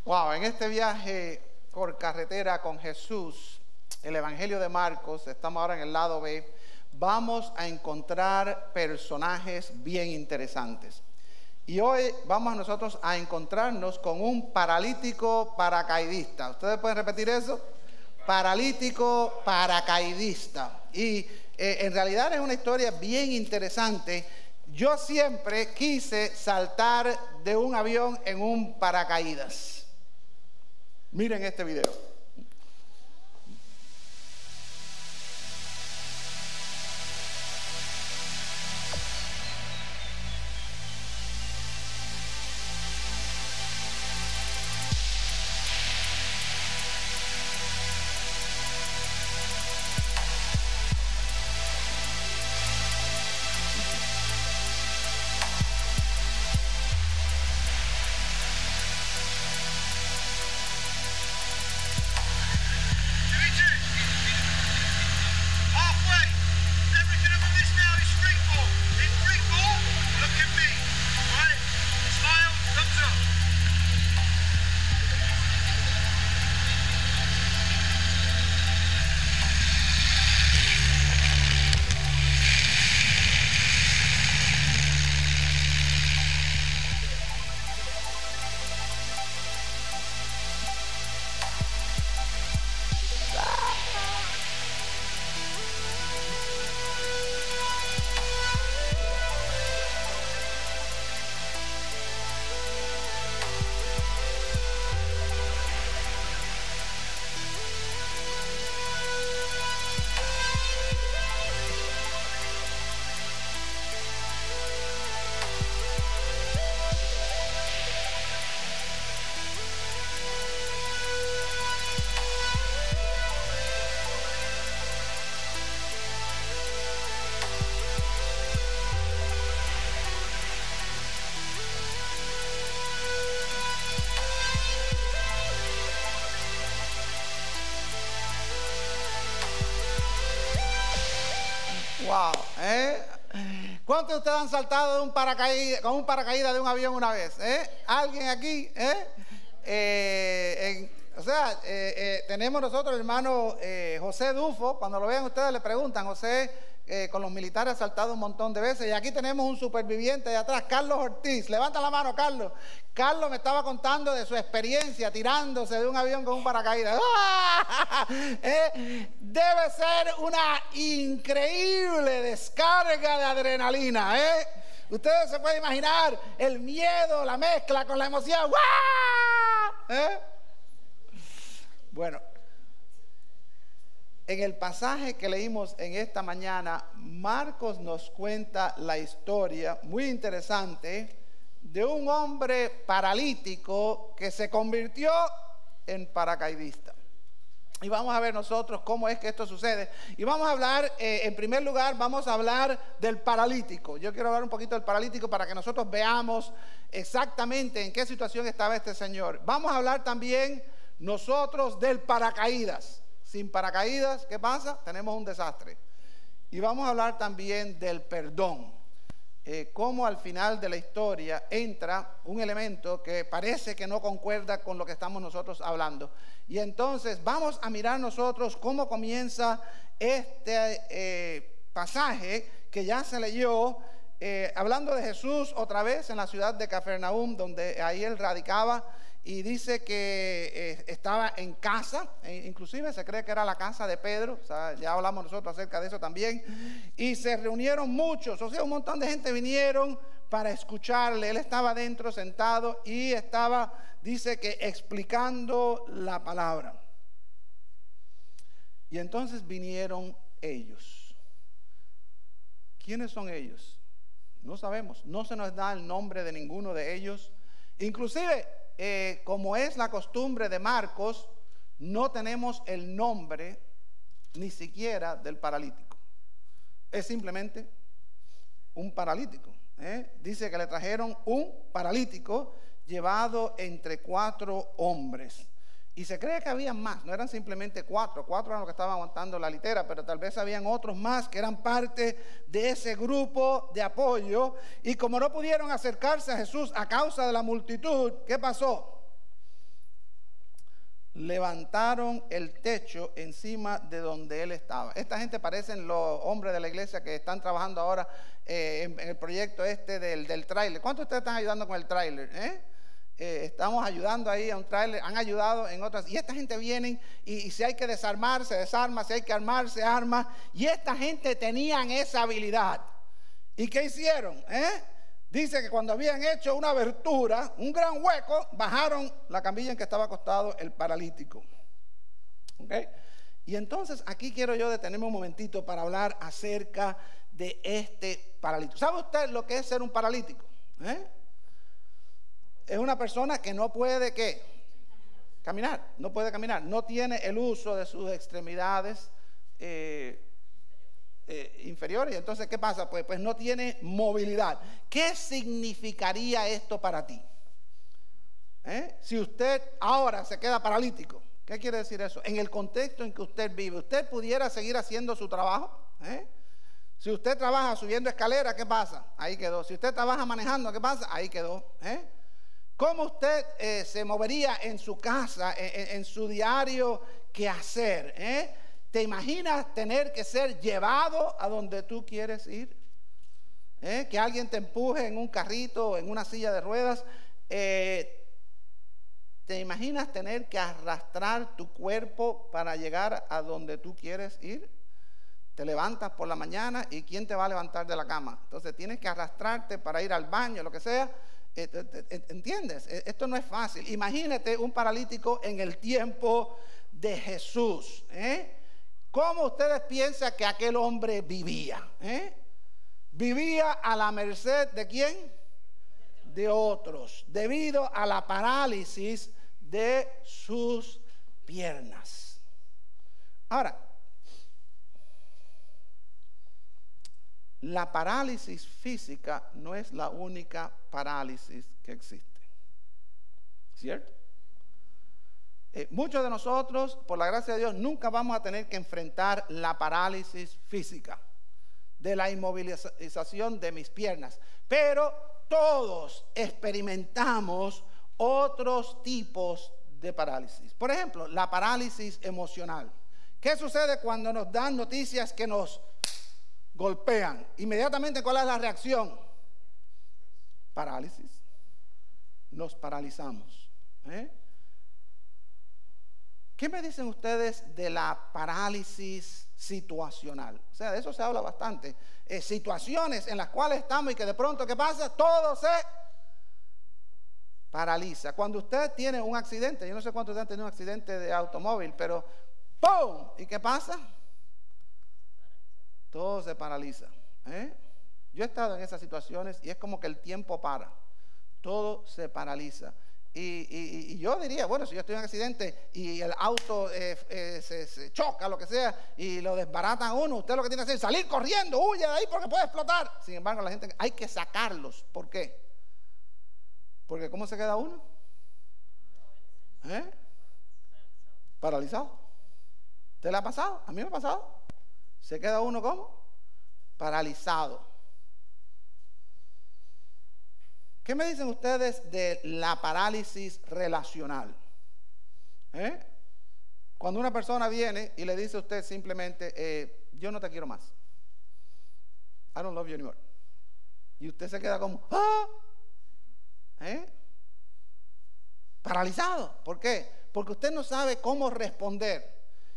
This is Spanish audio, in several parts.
Wow, en este viaje por carretera con Jesús, el Evangelio de Marcos, estamos ahora en el lado B, vamos a encontrar personajes bien interesantes. Y hoy vamos nosotros a encontrarnos con un paralítico paracaidista. ¿Ustedes pueden repetir eso? Paralítico paracaidista. Y en realidad es una historia bien interesante. Yo siempre quise saltar de un avión en un paracaídas. Miren este video. Wow, ¿Cuántos de ustedes han saltado de un paracaídas, con un paracaídas de un avión una vez? ¿Alguien aquí? Tenemos nosotros el hermano José Dufo. Cuando lo vean ustedes le preguntan, José con los militares ha saltado un montón de veces. Y aquí tenemos un superviviente de atrás, Carlos Ortiz. Levanta la mano, Carlos. Carlos me estaba contando de su experiencia tirándose de un avión con un paracaídas. Debe ser una increíble descarga de adrenalina. Ustedes se pueden imaginar el miedo, la mezcla con la emoción. Bueno, en el pasaje que leímos en esta mañana, Marcos nos cuenta la historia muy interesante de un hombre paralítico que se convirtió en paracaidista. Y vamos a ver nosotros cómo es que esto sucede. Y vamos a hablar, en primer lugar, vamos a hablar del paralítico. Yo quiero hablar un poquito del paralítico para que nosotros veamos exactamente en qué situación estaba este señor. Vamos a hablar también nosotros del paracaídas. Sin paracaídas, ¿qué pasa? Tenemos un desastre. Y vamos a hablar también del perdón. Cómo al final de la historia entra un elemento que parece que no concuerda con lo que estamos nosotros hablando. Y entonces vamos a mirar nosotros cómo comienza este pasaje que ya se leyó, hablando de Jesús otra vez en la ciudad de Cafarnaúm, donde ahí él radicaba. Y dice que estaba en casa, inclusive se cree que era la casa de Pedro, o sea, ya hablamos nosotros acerca de eso también. Y se reunieron muchos, o sea, un montón de gente vinieron para escucharle. Él estaba dentro sentado y estaba, dice que explicando la palabra. Y entonces vinieron ellos. ¿Quiénes son ellos? No sabemos, no se nos da el nombre de ninguno de ellos. Inclusive, como es la costumbre de Marcos, no tenemos el nombre ni siquiera del paralítico. Es simplemente un paralítico. Dice que le trajeron un paralítico llevado entre 4 hombres. Y se cree que habían más, no eran simplemente 4 eran los que estaban aguantando la litera, pero tal vez habían otros más que eran parte de ese grupo de apoyo. Y como no pudieron acercarse a Jesús a causa de la multitud, ¿qué pasó? levantaron el techo encima de donde él estaba. Esta gente parecen los hombres de la iglesia que están trabajando ahora en el proyecto este del tráiler. ¿Cuántos de ustedes están ayudando con el tráiler? Estamos ayudando ahí a un tráiler, han ayudado en otras. Y esta gente viene y si hay que desarmar, se desarma, si hay que armar, se arma. Y esta gente tenían esa habilidad. ¿Y qué hicieron? Dice que cuando habían hecho una abertura, un gran hueco, bajaron la camilla en que estaba acostado el paralítico. ¿Okay? Y entonces aquí quiero yo detenerme un momentito para hablar acerca de este paralítico. ¿Sabe usted lo que es ser un paralítico? Es una persona que no puede, ¿qué? Caminar, no puede caminar, no tiene el uso de sus extremidades inferiores. Y entonces, ¿qué pasa? Pues no tiene movilidad. ¿Qué significaría esto para ti? Si usted ahora se queda paralítico, ¿qué quiere decir eso? En el contexto en que usted vive, ¿usted pudiera seguir haciendo su trabajo? Si usted trabaja subiendo escaleras, ¿qué pasa? Ahí quedó. Si usted trabaja manejando, ¿qué pasa? Ahí quedó. ¿Cómo usted se movería en su casa, en su diario quehacer? ¿Te imaginas tener que ser llevado a donde tú quieres ir? Que alguien te empuje en un carrito, en una silla de ruedas. ¿Te imaginas tener que arrastrar tu cuerpo para llegar a donde tú quieres ir? Te levantas por la mañana y ¿quién te va a levantar de la cama? Entonces tienes que arrastrarte para ir al baño, lo que sea. ¿Entiendes? Esto no es fácil. Imagínate un paralítico en el tiempo de Jesús. ¿Cómo ustedes piensan que aquel hombre vivía? Vivía a la merced ¿de quién? De otros, debido a la parálisis de sus piernas. Ahora, la parálisis física no es la única parálisis que existe, ¿cierto? Muchos de nosotros, por la gracia de Dios, nunca vamos a tener que enfrentar la parálisis física de la inmovilización de mis piernas, pero todos experimentamos otros tipos de parálisis. Por ejemplo, la parálisis emocional. ¿Qué sucede cuando nos dan noticias que nos golpean? Inmediatamente, ¿cuál es la reacción? Parálisis. Nos paralizamos. ¿Qué me dicen ustedes de la parálisis situacional? O sea, de eso se habla bastante. Situaciones en las cuales estamos y que de pronto, ¿qué pasa? Todo se paraliza. Cuando usted tiene un accidente, yo no sé cuántos han tenido un accidente de automóvil, pero ¡pum! ¿Y qué pasa? Todo se paraliza. Yo he estado en esas situaciones y es como que el tiempo para. Todo se paraliza. Y yo diría, bueno, si yo estoy en un accidente y el auto se choca, lo que sea, y lo desbaratan a uno, usted lo que tiene que hacer es salir corriendo, huye de ahí porque puede explotar. Sin embargo, la gente hay que sacarlos. ¿Por qué? Porque ¿cómo se queda uno? Paralizado. ¿Te le ha pasado? A mí me ha pasado. Se queda uno ¿cómo? Paralizado. ¿Qué me dicen ustedes de la parálisis relacional? Cuando una persona viene y le dice a usted simplemente, yo no te quiero más. I don't love you anymore. Y usted se queda como, ¡ah! Paralizado. ¿Por qué? Porque usted no sabe cómo responder.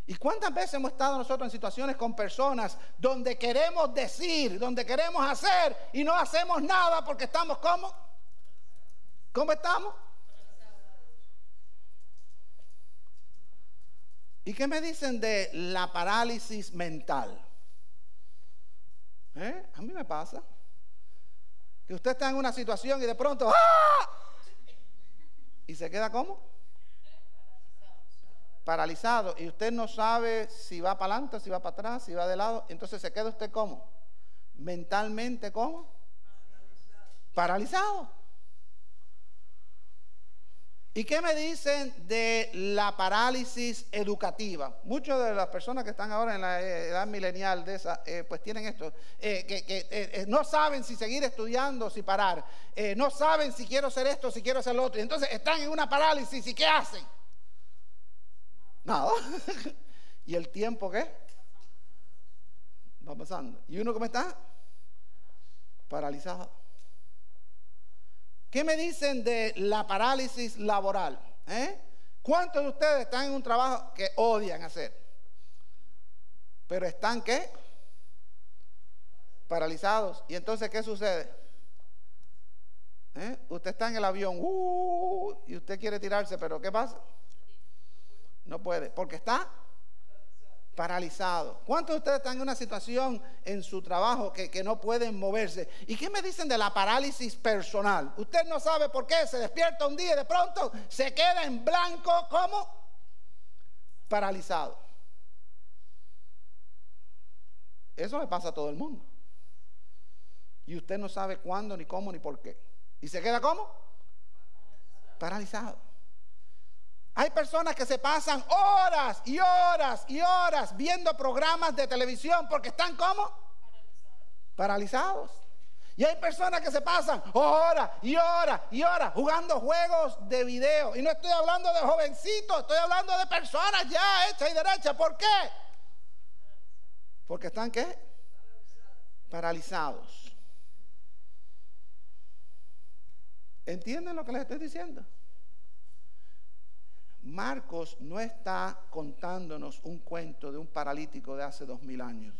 ¿Y cuántas veces hemos estado nosotros en situaciones con personas donde queremos decir, donde queremos hacer y no hacemos nada porque estamos ¿cómo? ¿Cómo estamos? ¿Y qué me dicen de la parálisis mental? A mí me pasa que usted está en una situación y de pronto ¡ah! Y se queda ¿cómo? Paralizado. Y usted no sabe si va para adelante, si va para atrás, si va de lado. Entonces se queda usted ¿cómo? Mentalmente ¿cómo? Paralizado. ¿Y qué me dicen de la parálisis educativa? Muchas de las personas que están ahora en la edad milenial de esa, pues tienen esto, que no saben si seguir estudiando, si parar, no saben si quiero hacer esto, si quiero hacer lo otro, y entonces están en una parálisis. ¿Y qué hacen? Nada. ¿Y el tiempo qué? Va pasando. ¿Y uno cómo está? Paralizado. ¿Qué me dicen de la parálisis laboral? ¿Cuántos de ustedes están en un trabajo que odian hacer? Pero están ¿qué? Paralizados. ¿Y entonces qué sucede? Usted está en el avión y usted quiere tirarse, pero ¿qué pasa? No puede, porque está paralizado. ¿Cuántos de ustedes están en una situación en su trabajo que no pueden moverse? ¿Y qué me dicen de la parálisis personal? Usted no sabe por qué, se despierta un día y de pronto se queda en blanco, ¿cómo? Paralizado. Eso le pasa a todo el mundo. Y usted no sabe cuándo, ni cómo, ni por qué. ¿Y se queda cómo? Paralizado. Hay personas que se pasan horas y horas y horas viendo programas de televisión porque están ¿cómo? Paralizados. Y hay personas que se pasan horas y horas y horas jugando juegos de video. Y no estoy hablando de jovencitos, estoy hablando de personas ya hechas y derechas. ¿Por qué? Porque están ¿qué? Paralizados. ¿Entienden lo que les estoy diciendo? Marcos no está contándonos un cuento de un paralítico de hace 2000 años.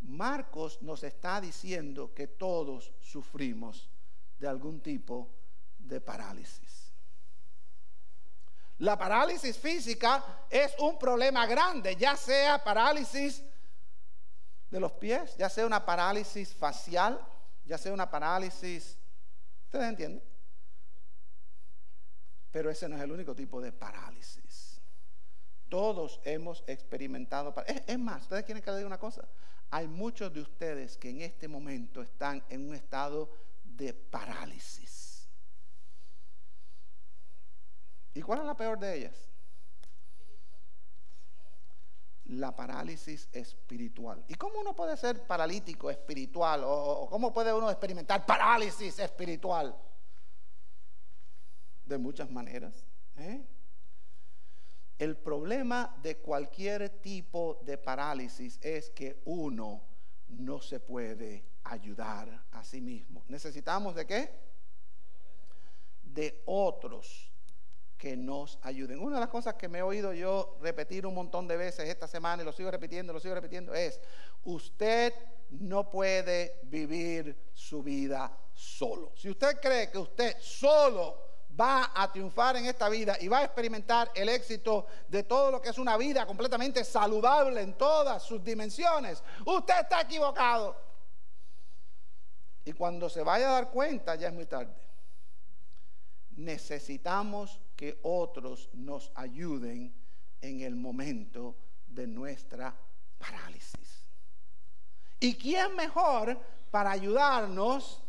Marcos nos está diciendo que todos sufrimos de algún tipo de parálisis. La parálisis física es un problema grande, ya sea parálisis de los pies, ya sea una parálisis facial, ya sea una parálisis, ¿ustedes entienden? Pero ese no es el único tipo de parálisis. Todos hemos experimentado parálisis. Es más, ¿ustedes quieren que les diga una cosa? Hay muchos de ustedes que en este momento están en un estado de parálisis. ¿Y cuál es la peor de ellas? La parálisis espiritual. ¿Y cómo uno puede ser paralítico espiritual? ¿O cómo puede uno experimentar parálisis espiritual? De muchas maneras. El problema de cualquier tipo de parálisis es que uno no se puede ayudar a sí mismo. ¿Necesitamos de qué? De otros que nos ayuden. Una de las cosas que me he oído yo repetir un montón de veces esta semana, y lo sigo repitiendo, es: usted no puede vivir su vida solo. Si usted cree que usted solo va a triunfar en esta vida y va a experimentar el éxito de todo lo que es una vida completamente saludable en todas sus dimensiones, usted está equivocado. Y cuando se vaya a dar cuenta, ya es muy tarde. Necesitamos que otros nos ayuden en el momento de nuestra parálisis. ¿Y quién mejor para ayudarnos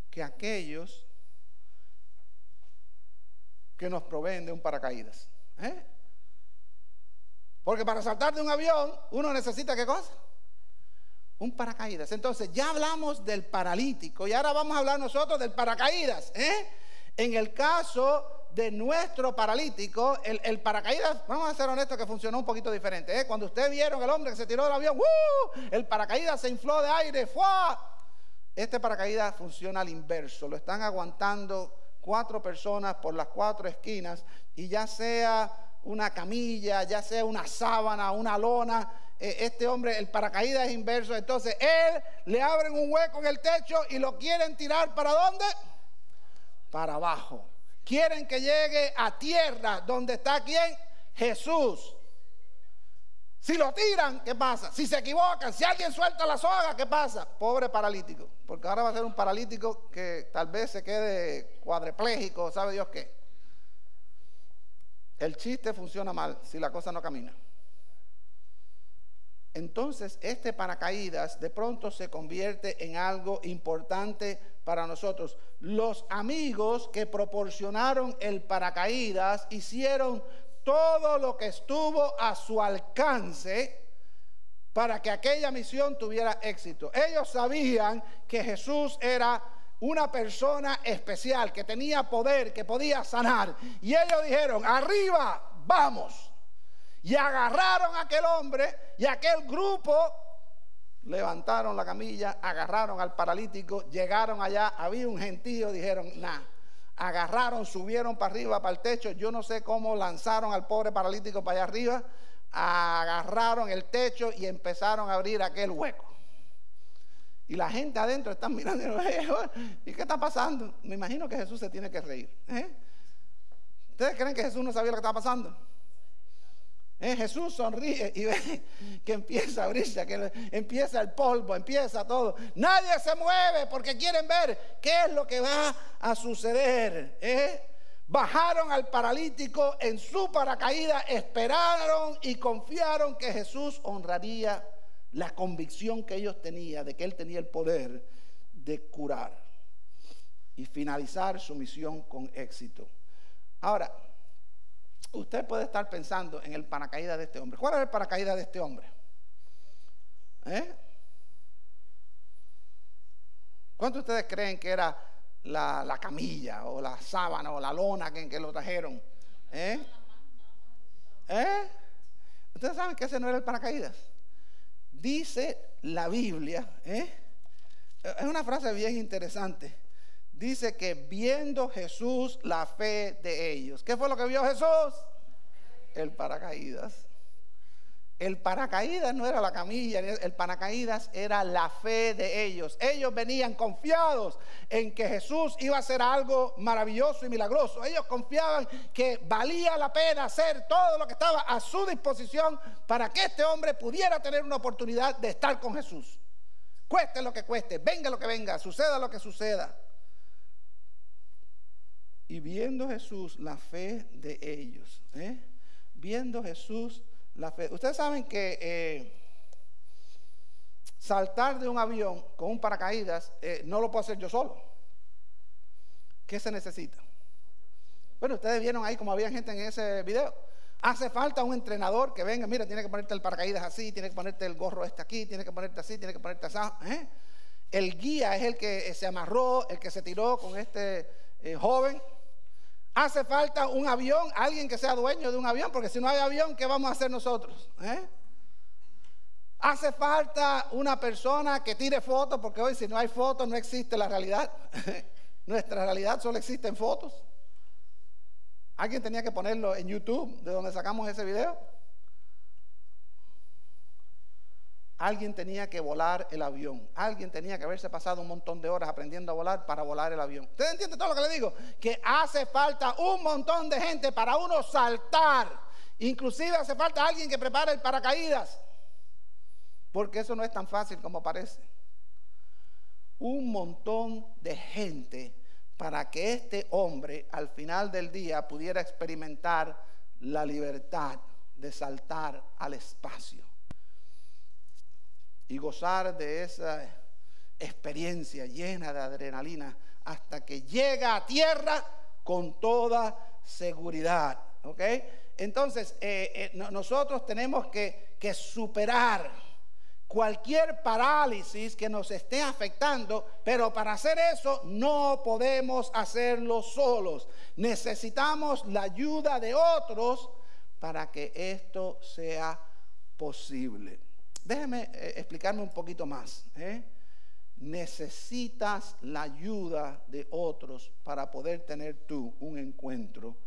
que aquellos que nos proveen de un paracaídas? Porque para saltar de un avión uno necesita ¿qué cosa? Un paracaídas. Entonces ya hablamos del paralítico y ahora vamos a hablar nosotros del paracaídas. En el caso de nuestro paralítico, el paracaídas, vamos a ser honestos, que funcionó un poquito diferente. Cuando ustedes vieron el hombre que se tiró del avión, el paracaídas se infló de aire, ¡fua! Este paracaídas funciona al inverso. Lo están aguantando 4 personas por las 4 esquinas, y ya sea una camilla, ya sea una sábana, una lona, este hombre, el paracaídas es inverso. Entonces él le abren un hueco en el techo y lo quieren tirar ¿para dónde? Para abajo. Quieren que llegue a tierra, donde está ¿quién? Jesús. Si lo tiran, ¿qué pasa? Si se equivocan, si alguien suelta la soga, ¿qué pasa? Pobre paralítico, porque ahora va a ser un paralítico que tal vez se quede cuadripléjico, ¿sabe Dios qué? El chiste funciona mal si la cosa no camina. Entonces este paracaídas de pronto se convierte en algo importante para nosotros. Los amigos que proporcionaron el paracaídas hicieron todo lo que estuvo a su alcance para que aquella misión tuviera éxito. Ellos sabían que Jesús era una persona especial que tenía poder, que podía sanar. Y ellos dijeron, arriba, vamos. Y agarraron a aquel hombre y aquel grupo levantaron la camilla, agarraron al paralítico, llegaron allá, había un gentío, dijeron, agarraron, subieron para arriba, para el techo. Yo no sé cómo lanzaron al pobre paralítico para allá arriba, agarraron el techo y empezaron a abrir aquel hueco. Y la gente adentro está mirando y ¿qué está pasando? Me imagino que Jesús se tiene que reír. ¿Ustedes creen que Jesús no sabía lo que estaba pasando? Jesús sonríe y ve que empieza a abrirse, que empieza el polvo, empieza todo. Nadie se mueve porque quieren ver qué es lo que va a suceder. Bajaron al paralítico en su paracaídas, esperaron y confiaron que Jesús honraría la convicción que ellos tenían de que Él tenía el poder de curar y finalizar su misión con éxito. Ahora, usted puede estar pensando en el paracaídas de este hombre. ¿Cuál era el paracaídas de este hombre? ¿Cuántos de ustedes creen que era la camilla o la sábana o la lona que lo trajeron? ¿Ustedes saben que ese no era el paracaídas? Dice la Biblia, es una frase bien interesante. Dice que viendo Jesús la fe de ellos. ¿Qué fue lo que vio Jesús? El paracaídas. El paracaídas no era la camilla, el paracaídas era la fe de ellos. Ellos venían confiados en que Jesús iba a hacer algo maravilloso y milagroso. Ellos confiaban que valía la pena hacer todo lo que estaba a su disposición para que este hombre pudiera tener una oportunidad de estar con Jesús. Cueste lo que cueste, venga lo que venga, suceda lo que suceda. Y viendo Jesús la fe de ellos, viendo Jesús la fe. Ustedes saben que saltar de un avión con un paracaídas no lo puedo hacer yo solo. ¿Qué se necesita? Bueno, ustedes vieron ahí como había gente en ese video. Hace falta un entrenador que venga, mira, tiene que ponerte el paracaídas así, tiene que ponerte el gorro aquí, tiene que ponerte así, tiene que ponerte así. El guía es el que se amarró, el que se tiró con este joven. Hace falta un avión, alguien que sea dueño de un avión, porque si no hay avión, ¿qué vamos a hacer nosotros? Hace falta una persona que tire fotos, porque hoy si no hay fotos no existe la realidad. Nuestra realidad solo existe en fotos. Alguien tenía que ponerlo en YouTube, de donde sacamos ese video. Alguien tenía que volar el avión. Alguien tenía que haberse pasado un montón de horas aprendiendo a volar para volar el avión. ¿Usted entiende todo lo que le digo? Que hace falta un montón de gente para uno saltar. Inclusive hace falta alguien que prepare el paracaídas. Porque eso no es tan fácil como parece. Un montón de gente para que este hombre al final del día pudiera experimentar la libertad de saltar al espacio y gozar de esa experiencia llena de adrenalina hasta que llega a tierra con toda seguridad. ¿Ok? Entonces, nosotros tenemos que superar cualquier parálisis que nos esté afectando, pero para hacer eso no podemos hacerlo solos. Necesitamos la ayuda de otros para que esto sea posible. Déjeme explicarme un poquito más. Necesitas la ayuda de otros para poder tener tú un encuentro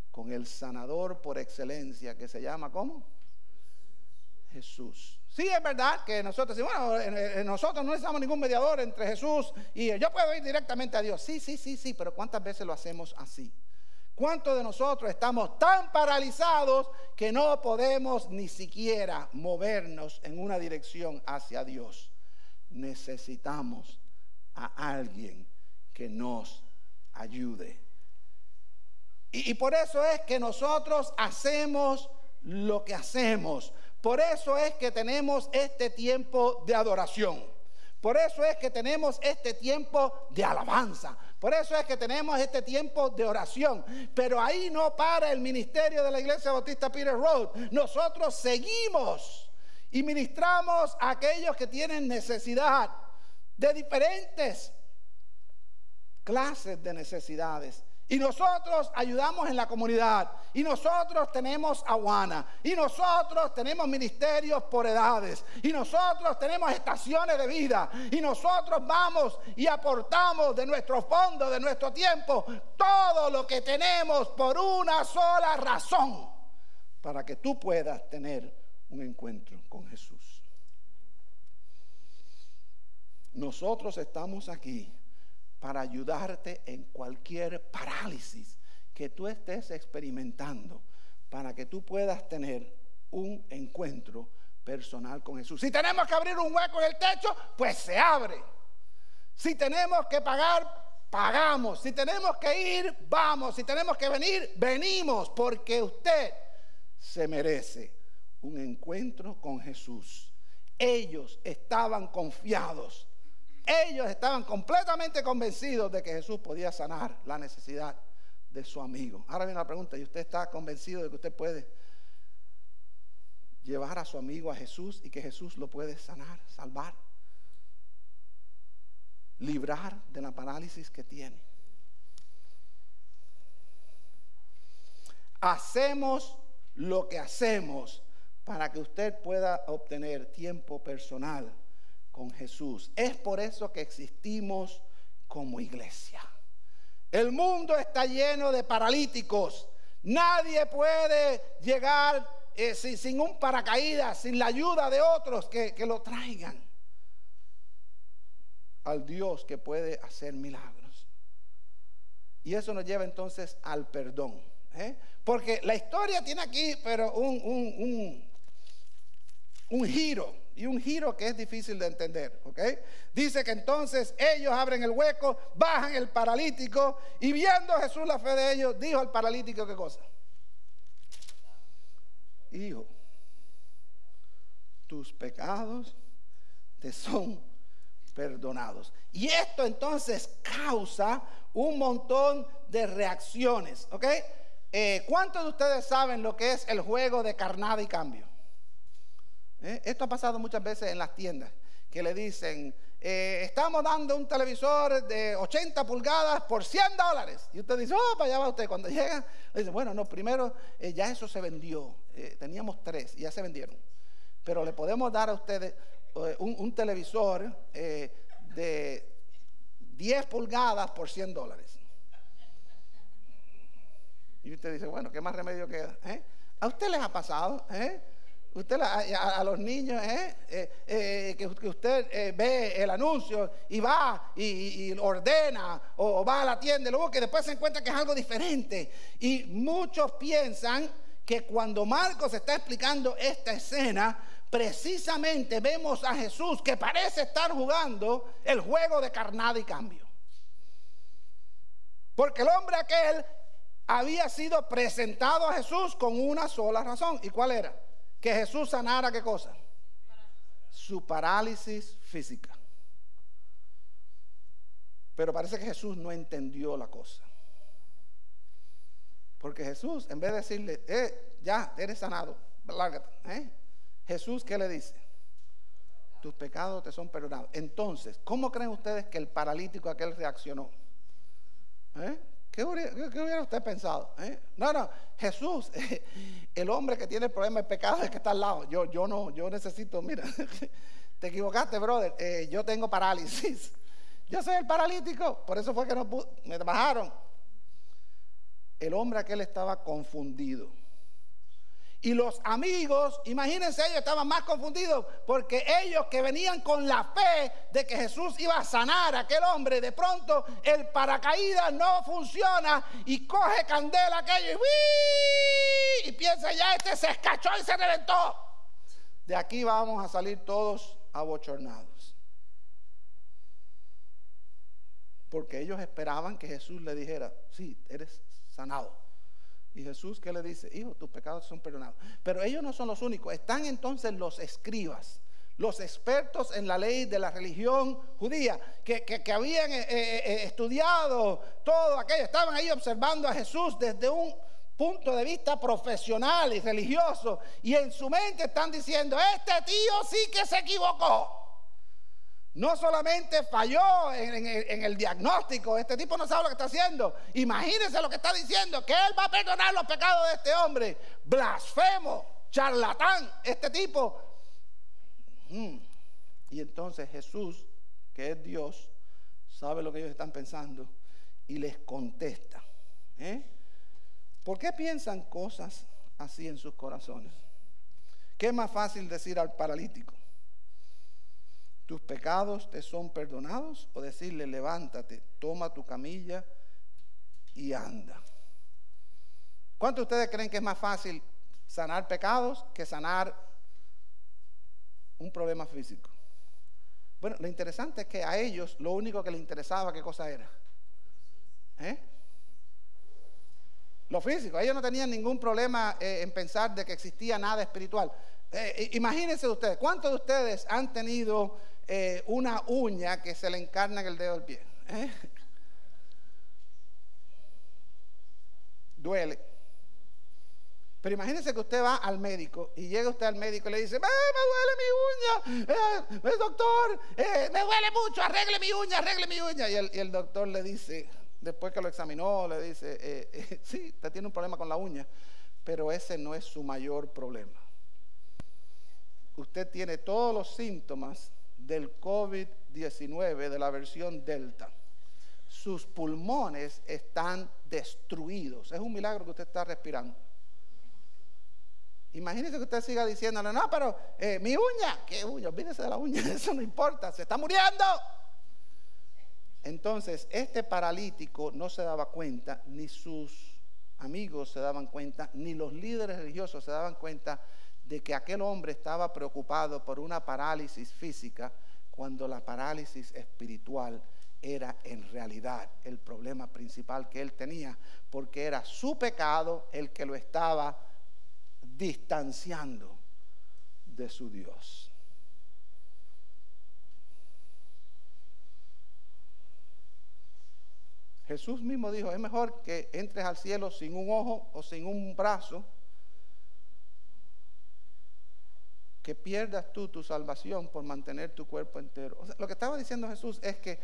con el sanador por excelencia que se llama ¿cómo? Jesús. Sí, es verdad que nosotros decimos, bueno, nosotros no necesitamos ningún mediador entre Jesús y yo puedo ir directamente a Dios. Sí, pero ¿cuántas veces lo hacemos así? ¿Cuántos de nosotros estamos tan paralizados que no podemos ni siquiera movernos en una dirección hacia Dios? Necesitamos a alguien que nos ayude. Y por eso es que nosotros hacemos lo que hacemos. Por eso es que tenemos este tiempo de adoración. Por eso es que tenemos este tiempo de alabanza. Por eso es que tenemos este tiempo de oración. Pero ahí no para el ministerio de la Iglesia Bautista Peter Road. Nosotros seguimos y ministramos a aquellos que tienen necesidad de diferentes clases de necesidades. Y nosotros ayudamos en la comunidad. Y nosotros tenemos Awana. Y nosotros tenemos ministerios por edades. Y nosotros tenemos estaciones de vida. Y nosotros vamos y aportamos de nuestro fondo, de nuestro tiempo, todo lo que tenemos por una sola razón. Para que tú puedas tener un encuentro con Jesús. Nosotros estamos aquí para ayudarte en cualquier parálisis que tú estés experimentando, para que tú puedas tener un encuentro personal con Jesús. Si tenemos que abrir un hueco en el techo, pues se abre. Si tenemos que pagar, pagamos. Si tenemos que ir, vamos. Si tenemos que venir, venimos, porque usted se merece un encuentro con Jesús. Ellos estaban confiados. Ellos estaban completamente convencidos de que Jesús podía sanar la necesidad de su amigo. Ahora viene la pregunta: ¿y usted está convencido de que usted puede llevar a su amigo a Jesús y que Jesús lo puede sanar, salvar, librar de la parálisis que tiene? Hacemos lo que hacemos para que usted pueda obtener tiempo personal con Jesús. Es por eso que existimos como iglesia. El mundo está lleno de paralíticos. Nadie puede llegar sin un paracaídas, sin la ayuda de otros que lo traigan al Dios que puede hacer milagros. Y eso nos lleva entonces al perdón, porque la historia tiene aquí pero un giro, y un giro que es difícil de entender, ¿ok? Dice que entonces ellos abren el hueco, bajan el paralítico, y viendo Jesús la fe de ellos, dijo al paralítico, ¿qué cosa? Hijo, tus pecados te son perdonados. Y esto entonces causa un montón de reacciones, ¿ok? ¿Cuántos de ustedes saben lo que es el juego de carnada y cambio? Esto ha pasado muchas veces en las tiendas, que le dicen, estamos dando un televisor de 80 pulgadas por $100. Y usted dice, oh, para allá va usted. Cuando llega, le dice, bueno, no, primero ya eso se vendió. Teníamos 3 y ya se vendieron. Pero le podemos dar a ustedes un televisor de 10 pulgadas por $100. Y usted dice, bueno, ¿qué más remedio queda? ¿A usted les ha pasado? Usted a los niños, que usted ve el anuncio y va y ordena o va a la tienda y luego que después se encuentra que es algo diferente. Y muchos piensan que cuando Marcos está explicando esta escena, precisamente vemos a Jesús que parece estar jugando el juego de carnada y cambio. Porque el hombre aquel había sido presentado a Jesús con una sola razón. ¿Y cuál era? Que Jesús sanara, ¿qué cosa? Su parálisis física. Pero parece que Jesús no entendió la cosa. Porque Jesús, en vez de decirle, ya, eres sanado, lárgate. Jesús, ¿qué le dice? Tus pecados te son perdonados. Entonces, ¿cómo creen ustedes que el paralítico aquel reaccionó? ¿Qué hubiera usted pensado? No, Jesús, el hombre que tiene el problema de pecado es el que está al lado. Yo necesito, mira, te equivocaste, brother. Yo tengo parálisis. Yo soy el paralítico. Por eso fue que me bajaron. El hombre aquel estaba confundido. Y los amigos, imagínense, ellos estaban más confundidos porque ellos que venían con la fe de que Jesús iba a sanar a aquel hombre, de pronto el paracaídas no funciona y coge candela aquello y piensa, ya este se escachó y se reventó. De aquí vamos a salir todos abochornados. Porque ellos esperaban que Jesús le dijera, sí, eres sanado. Y Jesús, ¿qué le dice? Hijo, tus pecados son perdonados. Pero ellos no son los únicos. Están entonces los escribas, los expertos en la ley de la religión judía, que habían estudiado todo aquello. Estaban ahí observando a Jesús desde un punto de vista profesional y religioso. Y en su mente están diciendo, este tío sí que se equivocó. No solamente falló en el diagnóstico, este tipo no sabe lo que está haciendo. Imagínense lo que está diciendo, que él va a perdonar los pecados de este hombre. Blasfemo, charlatán, este tipo. Y entonces Jesús, que es Dios, sabe lo que ellos están pensando y les contesta. ¿Por qué piensan cosas así en sus corazones? ¿Qué es más fácil decir al paralítico? ¿Tus pecados te son perdonados? O decirle, levántate, toma tu camilla y anda. ¿Cuántos de ustedes creen que es más fácil sanar pecados que sanar un problema físico? Bueno, lo interesante es que a ellos lo único que les interesaba, ¿qué cosa era? Lo físico. Ellos no tenían ningún problema en pensar de que existía nada espiritual. Imagínense ustedes, ¿cuántos de ustedes han tenido una uña que se le encarna en el dedo del pie? Duele. Pero imagínense que usted va al médico y llega usted al médico y le dice, me duele mi uña, doctor, me duele mucho, arregle mi uña. Y el doctor le dice, después que lo examinó, le dice, sí, usted tiene un problema con la uña, pero ese no es su mayor problema. Usted tiene todos los síntomas del COVID-19, de la versión Delta. Sus pulmones están destruidos. Es un milagro que usted está respirando. Imagínese que usted siga diciéndole, no, pero mi uña, ¿qué uña? Olvídese de la uña, eso no importa, se está muriendo. Entonces, este paralítico no se daba cuenta, ni sus amigos se daban cuenta, ni los líderes religiosos se daban cuenta de que aquel hombre estaba preocupado por una parálisis física, cuando la parálisis espiritual era en realidad el problema principal que él tenía, porque era su pecado el que lo estaba distanciando de su Dios. Jesús mismo dijo, es mejor que entres al cielo sin un ojo o sin un brazo, que pierdas tú tu salvación por mantener tu cuerpo entero. O sea, lo que estaba diciendo Jesús es que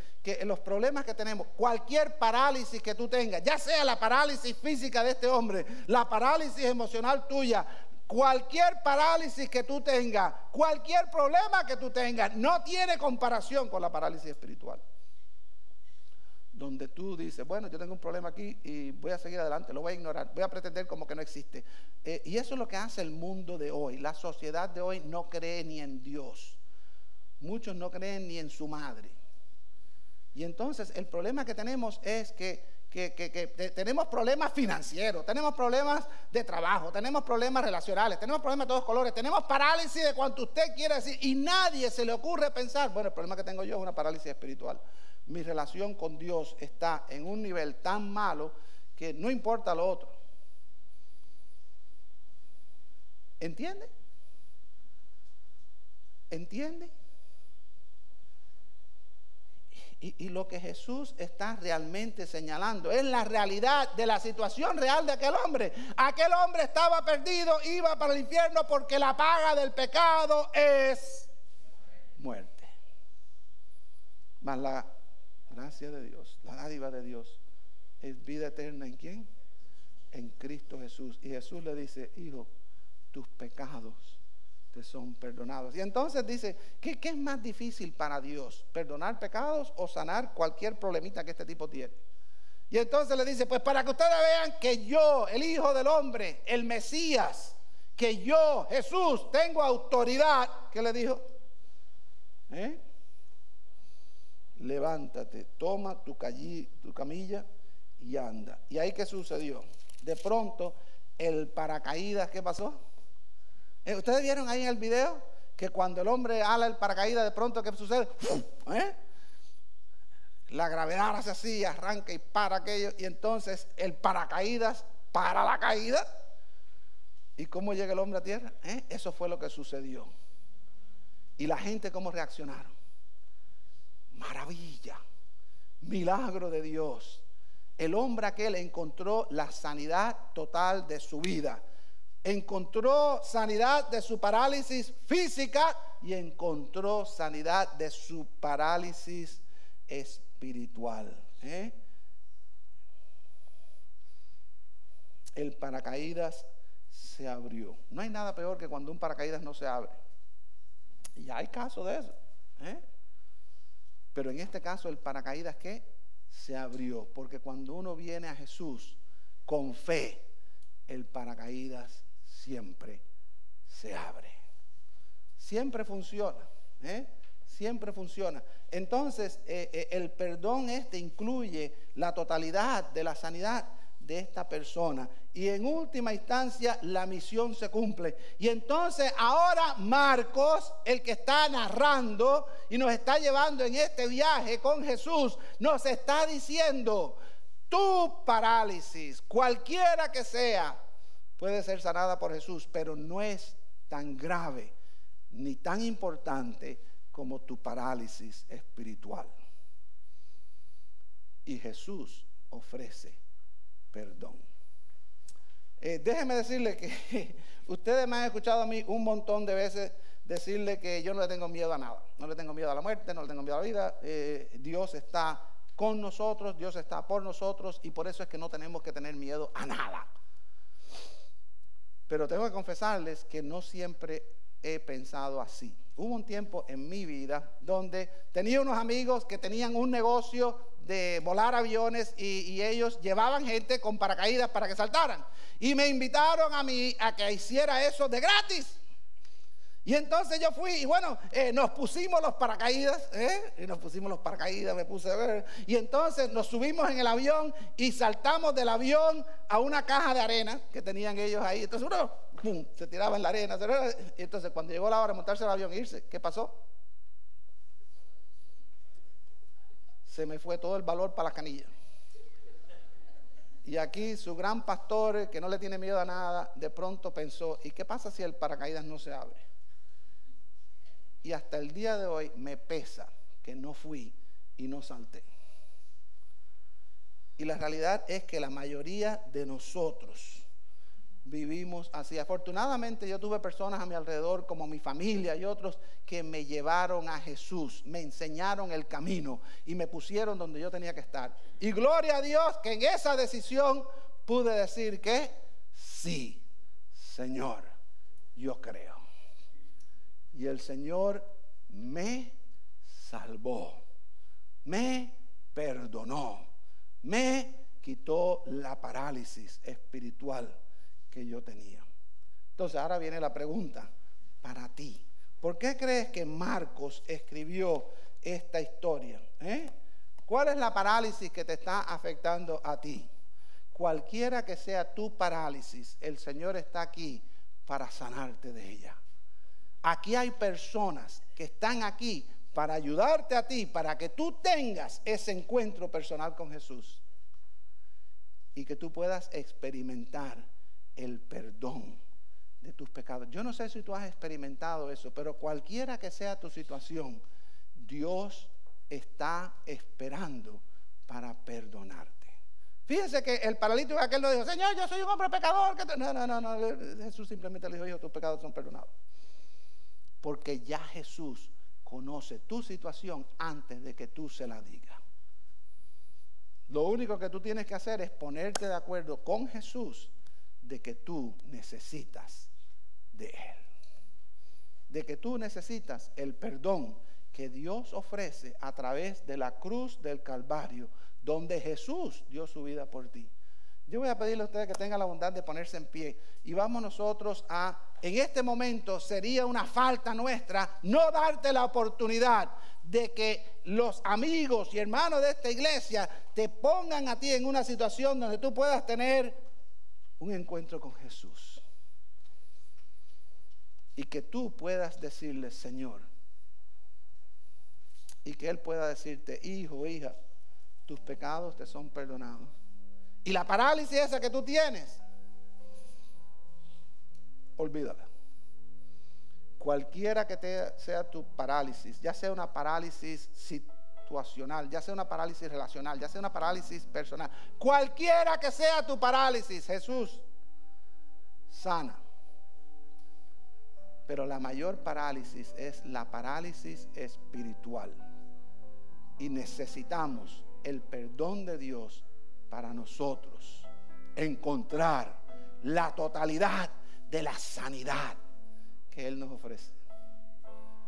los problemas que tenemos, cualquier parálisis que tú tengas, ya sea la parálisis física de este hombre, la parálisis emocional tuya, cualquier parálisis que tú tengas, cualquier problema que tú tengas, no tiene comparación con la parálisis espiritual. Donde tú dices, bueno, yo tengo un problema aquí y voy a seguir adelante, lo voy a ignorar, voy a pretender como que no existe. Y eso es lo que hace el mundo de hoy. La sociedad de hoy no cree ni en Dios. Muchos no creen ni en su madre. Y entonces el problema que tenemos es que tenemos problemas financieros, tenemos problemas de trabajo, tenemos problemas relacionales, tenemos problemas de todos colores, tenemos parálisis de cuanto usted quiera decir, y nadie se le ocurre pensar, bueno, el problema que tengo yo es una parálisis espiritual. Mi relación con Dios está en un nivel tan malo que no importa lo otro. ¿Entiende? ¿Entiende? Y lo que Jesús está realmente señalando es la realidad de la situación real de aquel hombre. Aquel hombre estaba perdido, iba para el infierno porque la paga del pecado es muerte. Mas la gracia de Dios, la dádiva de Dios es vida eterna. ¿En quién? En Cristo Jesús. Y Jesús le dice, hijo, tus pecados te son perdonados. Y entonces dice, ¿qué es más difícil para Dios? ¿Perdonar pecados o sanar cualquier problemita que este tipo tiene? Y entonces le dice, pues para que ustedes vean que yo, el Hijo del Hombre, el Mesías, que yo, Jesús, tengo autoridad. ¿Qué le dijo? Levántate, toma tu camilla y anda. ¿Y ahí qué sucedió? De pronto, el paracaídas, ¿qué pasó? ¿Ustedes vieron ahí en el video que cuando el hombre ala el paracaídas, de pronto qué sucede? La gravedad hace así, arranca y para aquello, y entonces el paracaídas para la caída. ¿Y cómo llega el hombre a tierra? Eso fue lo que sucedió. ¿Y la gente cómo reaccionaron? Maravilla, milagro de Dios. El hombre aquel encontró la sanidad total de su vida. Encontró sanidad de su parálisis física, y encontró sanidad de su parálisis espiritual. El paracaídas se abrió. No hay nada peor que cuando un paracaídas no se abre. Y hay casos de eso. Pero en este caso el paracaídas ¿qué? Se abrió. Porque cuando uno viene a Jesús con fe, el paracaídas siempre se abre. Siempre funciona. Siempre funciona. Entonces, el perdón incluye la totalidad de la sanidad de esta persona. Y en última instancia, la misión se cumple. Y entonces, ahora Marcos, el que está narrando y nos está llevando en este viaje con Jesús, nos está diciendo: tu parálisis, cualquiera que sea, puede ser sanada por Jesús, pero no es tan grave ni tan importante como tu parálisis espiritual. Y Jesús ofrece perdón. Déjeme decirle que ustedes me han escuchado a mí un montón de veces decirle que yo no le tengo miedo a nada. No le tengo miedo a la muerte, no le tengo miedo a la vida. Dios está con nosotros, Dios está por nosotros, y por eso es que no tenemos que tener miedo a nada. Pero tengo que confesarles que no siempre he pensado así. Hubo un tiempo en mi vida donde tenía unos amigos que tenían un negocio de volar aviones y ellos llevaban gente con paracaídas para que saltaran. Y me invitaron a mí a que hiciera eso de gratis. Y entonces yo fui y bueno, nos pusimos los paracaídas, y nos pusimos los paracaídas, me puse a ver. Y entonces nos subimos en el avión y saltamos del avión a una caja de arena que tenían ellos ahí. Entonces uno, ¡pum!, se tiraba en la arena. Y entonces cuando llegó la hora de montarse al avión e irse, ¿qué pasó? Se me fue todo el valor para la canilla. Y aquí su gran pastor, que no le tiene miedo a nada, de pronto pensó: ¿y qué pasa si el paracaídas no se abre? Y hasta el día de hoy me pesa que no fui y no salté. Y la realidad es que la mayoría de nosotros vivimos así. Afortunadamente yo tuve personas a mi alrededor, como mi familia y otros, que me llevaron a Jesús, me enseñaron el camino y me pusieron donde yo tenía que estar. Y gloria a Dios que en esa decisión pude decir que sí, Señor, yo creo. Y el Señor me salvó, me perdonó, me quitó la parálisis espiritual que yo tenía. Entonces ahora viene la pregunta para ti. ¿Por qué crees que Marcos escribió esta historia? ¿Cuál es la parálisis que te está afectando a ti? Cualquiera que sea tu parálisis, el Señor está aquí para sanarte de ella. Aquí hay personas que están aquí para ayudarte a ti, para que tú tengas ese encuentro personal con Jesús y que tú puedas experimentar el perdón de tus pecados. Yo no sé si tú has experimentado eso, pero cualquiera que sea tu situación, Dios está esperando para perdonarte. Fíjense que el paralítico aquel no dijo: Señor, yo soy un hombre pecador. No. Jesús simplemente le dijo: hijo, tus pecados son perdonados. Porque ya Jesús conoce tu situación antes de que tú se la digas. Lo único que tú tienes que hacer es ponerte de acuerdo con Jesús de que tú necesitas de Él. De que tú necesitas el perdón que Dios ofrece a través de la cruz del Calvario, donde Jesús dio su vida por ti. Yo voy a pedirle a ustedes que tengan la bondad de ponerse en pie y vamos nosotros en este momento sería una falta nuestra no darte la oportunidad de que los amigos y hermanos de esta iglesia te pongan a ti en una situación donde tú puedas tener un encuentro con Jesús y que tú puedas decirle: Señor, y que Él pueda decirte: hijo, hija, tus pecados te son perdonados. Y la parálisis esa que tú tienes, olvídala. Cualquiera que sea tu parálisis, ya sea una parálisis situacional, ya sea una parálisis relacional, ya sea una parálisis personal, cualquiera que sea tu parálisis, Jesús sana. Pero la mayor parálisis es la parálisis espiritual. Y necesitamos el perdón de Dios para nosotros encontrar la totalidad de la sanidad que Él nos ofrece.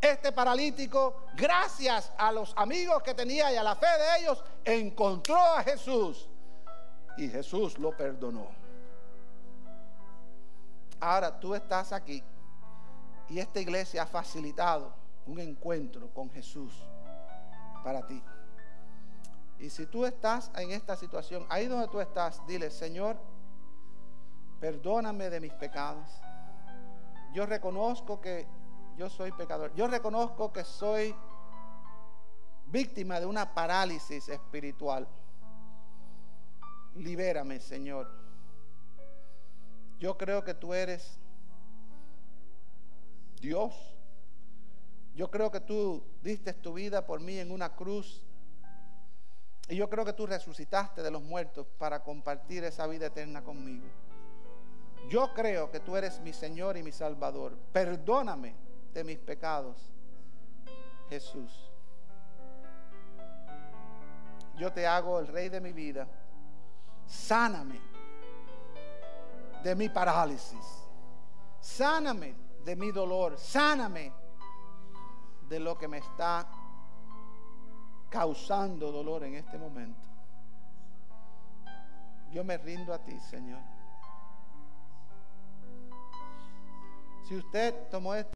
Este paralítico, gracias a los amigos que tenía y a la fe de ellos, encontró a Jesús y Jesús lo perdonó. Ahora tú estás aquí y esta iglesia ha facilitado un encuentro con Jesús para ti. Y si tú estás en esta situación, ahí donde tú estás, dile: Señor, perdóname de mis pecados. Yo reconozco que yo soy pecador. Yo reconozco que soy víctima de una parálisis espiritual. Libérame, Señor. Yo creo que tú eres Dios. Yo creo que tú diste tu vida por mí en una cruz. Y yo creo que tú resucitaste de los muertos para compartir esa vida eterna conmigo. Yo creo que tú eres mi Señor y mi Salvador. Perdóname de mis pecados, Jesús. Yo te hago el Rey de mi vida. Sáname de mi parálisis. Sáname de mi dolor. Sáname de lo que me está causando dolor en este momento. Yo me rindo a ti, Señor. Si usted tomó esto